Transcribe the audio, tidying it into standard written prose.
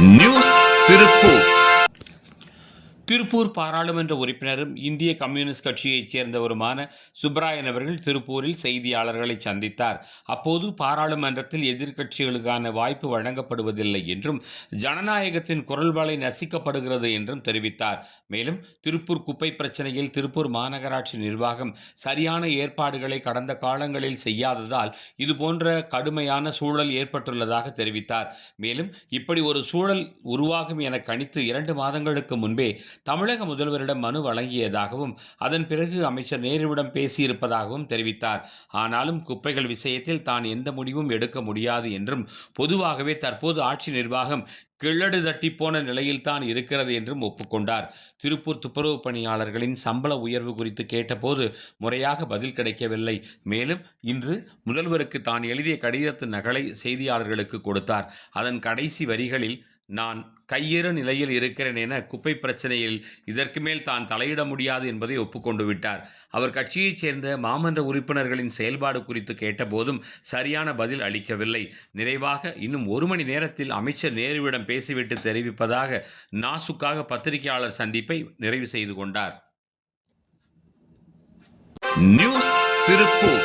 News Tiruppur. Tiruppur பாராளுமன்ற உறுப்பினரும் இந்திய கம்யூனிஸ்ட் கட்சியைச் சேர்ந்தவருமான சுப்பராயன் அவர்கள் திருப்பூரில் செய்தியாளர்களை சந்தித்தார். அப்போது பாராளுமன்றத்தில் எதிர்க்கட்சிகளுக்கான வாய்ப்பு வழங்கப்படுவதில்லை என்றும் ஜனநாயகத்தின் குரல் வலை நசிக்கப்படுகிறது என்றும் தெரிவித்தார். மேலும் திருப்பூர் குப்பை பிரச்சனையில் திருப்பூர் மாநகராட்சி நிர்வாகம் சரியான ஏற்பாடுகளை கடந்த காலங்களில் செய்யாததால் இதுபோன்ற கடுமையான சூழல் ஏற்பட்டுள்ளதாக தெரிவித்தார். மேலும் இப்படி ஒரு சூழல் உருவாகும் என கணித்து 2 மாதங்களுக்கு முன்பே தமிழக முதல்வரிடம் மனு வழங்கியதாகவும் அதன் பிறகு அமைச்சர் நேருவிடம் பேசியிருப்பதாகவும் தெரிவித்தார். ஆனாலும் குப்பைகள் விஷயத்தில் தான் எந்த முடிவும் எடுக்க முடியாது என்றும் பொதுவாகவே தற்போது ஆட்சி நிர்வாகம் கிழடு தட்டிப்போன நிலையில்தான் இருக்கிறது என்றும் ஒப்புக்கொண்டார். திருப்பூர் துப்புரவு பணியாளர்களின் சம்பள உயர்வு குறித்து கேட்டபோது முறையாக பதில் கிடைக்கவில்லை. மேலும் இன்று முதல்வருக்கு தான் எழுதிய கடிதத்தின் நகலை செய்தியாளர்களுக்கு கொடுத்தார். அதன் கடைசி வரிகளில் நான் கையேறு நிலையில் இருக்கிறேன் என குப்பை பிரச்சனையில் இதற்கு மேல் தான் தலையிட முடியாது என்பதை ஒப்புக்கொண்டு விட்டார். அவர் கட்சியைச் சேர்ந்த மாமன்ற உறுப்பினர்களின் செயல்பாடு குறித்து கேட்டபோதும் சரியான பதில் அளிக்கவில்லை. நிறைவாக இன்னும் 1 மணி நேரத்தில் அமைச்சர் நேருவிடம் பேசிவிட்டு தெரிவிப்பதாக நாசுக்காக பத்திரிகையாளர் சந்திப்பை நிறைவு செய்து கொண்டார். நியூஸ் திருப்பூர்.